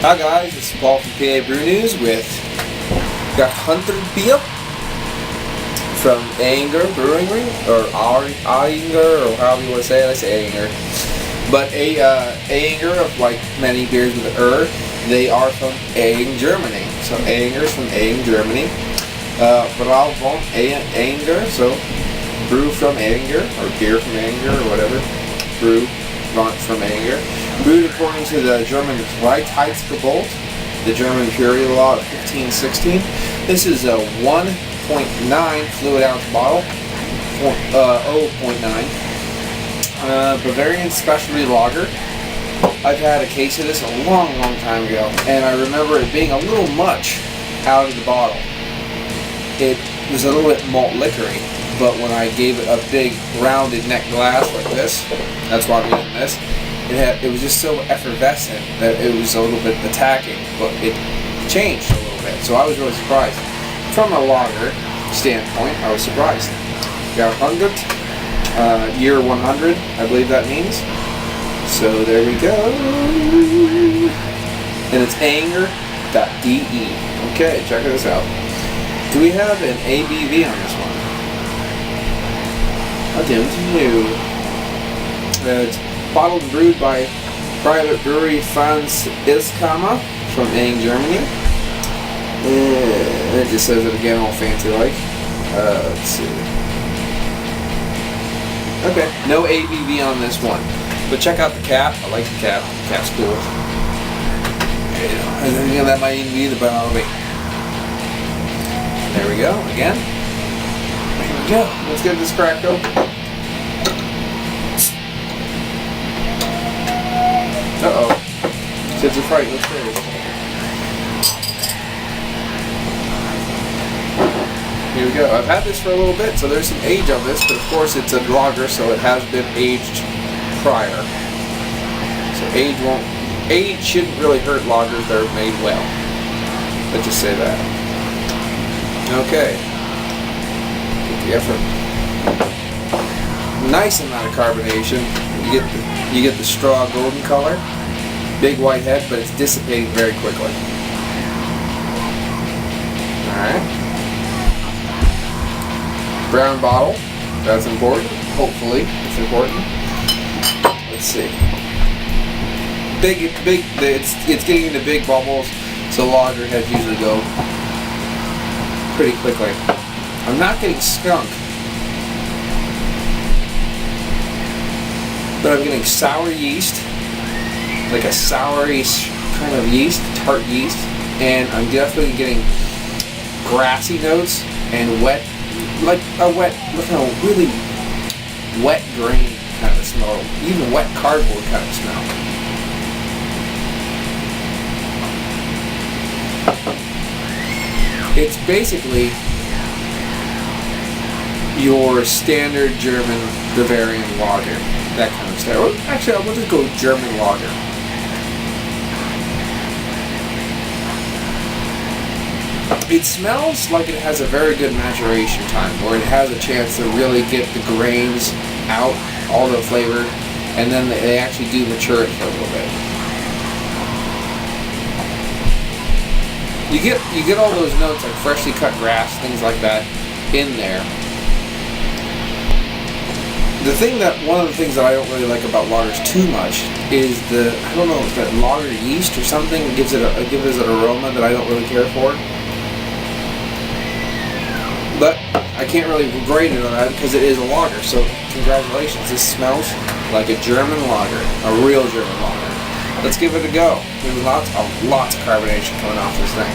Hi guys, it's Paul from PABrewNews with Jahrhundret Bier from Ayinger Brewing, or Ayinger, or however you want to say it. I say Ayinger. But Ayinger, of like many beers with they are from Aying, Germany. So Ayinger is from Aying, Germany. Brauerei from Ayinger, so brew from Ayinger, or beer from Ayinger, or whatever. Brew from Ayinger. Brewed according to the German Reichsgebot, the German Purity Law of 1516. This is a 1.9 fluid ounce bottle, 0.9. Bavarian specialty lager. I've had a case of this a long time ago, and I remember it being a little much out of the bottle. It was a little bit malt liquory, but when I gave it a big rounded neck glass like this, that's why I'm using this, it was just so effervescent that it was a little bit attacking, but it changed a little bit, so I was really surprised. From a lager standpoint, I was surprised. Jahrhundret, year 100, I believe that means. So there we go. And it's ayinger.de. Okay, check this out. Do we have an ABV on this one? I don't know. It's bottled and brewed by Privatbrauerei Franz Inselkammer from Aying, Germany. It just says it again all fancy like. Let's see. Okay, no ABV on this one. But check out the cap. I like the cap. The cap's cool. And then that might even be the Brauerei. There we go. Again. There we go. Let's get this cracked open. Uh-oh. Kids are fighting upstairs. Here we go. I've had this for a little bit, so there's some age on this, but of course it's a lager, so it has been aged prior. So age shouldn't really hurt lagers that are made well. Let's just say that. Okay. Get the effort. Nice amount of carbonation. You get the straw golden color, big white head, but it's dissipating very quickly. Alright. Brown bottle, that's important. Hopefully, it's important. Let's see. It's getting into big bubbles, so lager heads usually go pretty quickly. I'm not getting skunk, but I'm getting sour yeast, like a sourish kind of yeast, tart yeast, and I'm definitely getting grassy notes and wet, like a really wet grain kind of smell, even wet cardboard kind of smell. It's basically your standard German Bavarian lager. That kind of style. Actually, I'll just go German lager. It smells like it has a very good maturation time, where it has a chance to really get the grains out, all the flavor, and then they actually do mature it for a little bit. You get all those notes like freshly cut grass, things like that, in there. One of the things that I don't really like about lagers too much is I don't know if that lager yeast or something gives it an aroma that I don't really care for. But I can't really grade it on that because it is a lager, so congratulations. This smells like a German lager, a real German lager. Let's give it a go. There's lots of carbonation coming off this thing.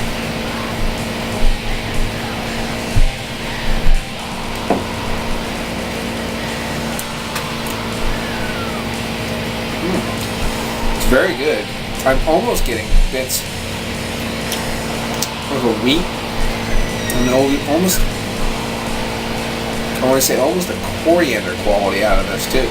Very good. I'm almost getting bits of a wheat, and almost, I want to say almost a coriander quality out of this too.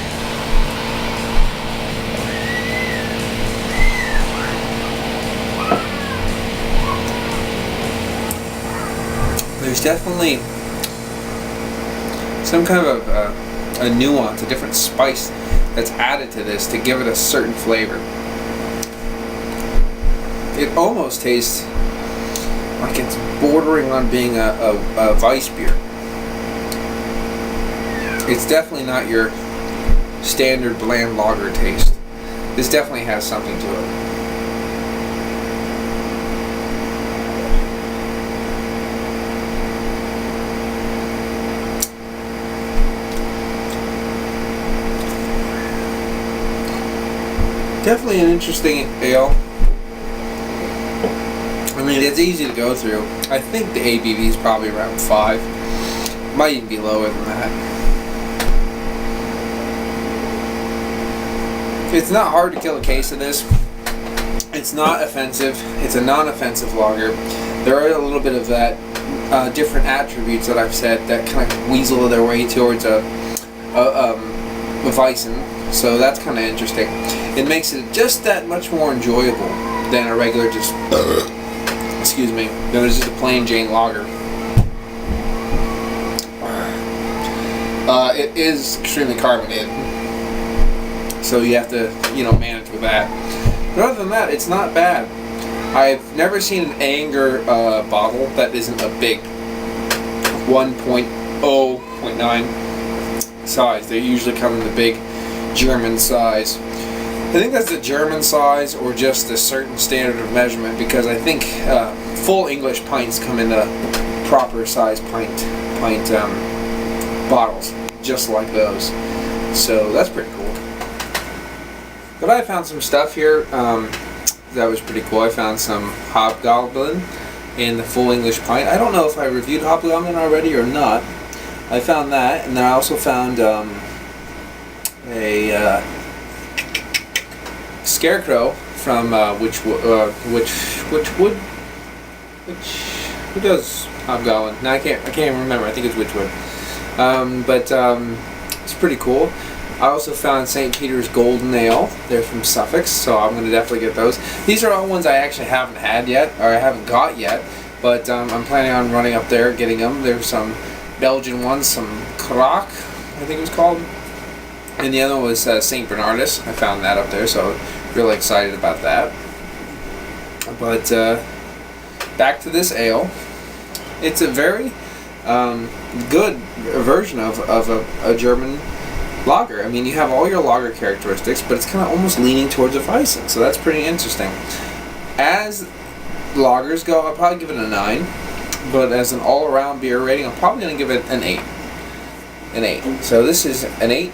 There's definitely some kind of a nuance, a different spice that's added to this to give it a certain flavor. It almost tastes like it's bordering on being a Weiss beer. It's definitely not your standard bland lager taste. This definitely has something to it. Definitely an interesting ale. I mean, it's easy to go through. I think the ABV is probably around 5. Might even be lower than that. It's not hard to kill a case of this. It's not offensive. It's a non-offensive lager. There are a little bit of that different attributes that I've said that kind of weasel their way towards a Weissen. So that's kind of interesting. It makes it just that much more enjoyable than a regular just excuse me, than just a plain Jane lager. It is extremely carbonated, so you have to, manage with that. But other than that, it's not bad. I've never seen an Ayinger bottle that isn't a big 1.0.9 size. They usually come in the big German size. I think that's the German size or just a certain standard of measurement, because I think full English pints come in a proper size pint bottles, just like those. So that's pretty cool. But I found some stuff here that was pretty cool. I found some Hobgoblin in the full English pint. I don't know if I reviewed Hobgoblin already or not. I found that, and then I also found a Scarecrow from who does Hobgoblin? No, I can't remember. I think it's Witchwood. But it's pretty cool. I also found St. Peter's Golden Ale. They're from Suffolk, so I'm going to definitely get those. These are all ones I actually haven't had yet, or I haven't got yet, but I'm planning on running up there getting them. There's some Belgian ones, some Krak, I think it was called, and the other one was St. Bernardus. I found that up there, so really excited about that. But back to this ale. It's a very good version of a German lager. I mean, you have all your lager characteristics, but it's kind of almost leaning towards a Weissen, so that's pretty interesting. As lagers go, I'll probably give it a 9, but as an all-around beer rating, I'm probably going to give it an 8. An 8. So this is an 8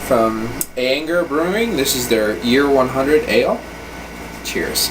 from Ayinger Brewing. This is their Year 100 ale. Cheers.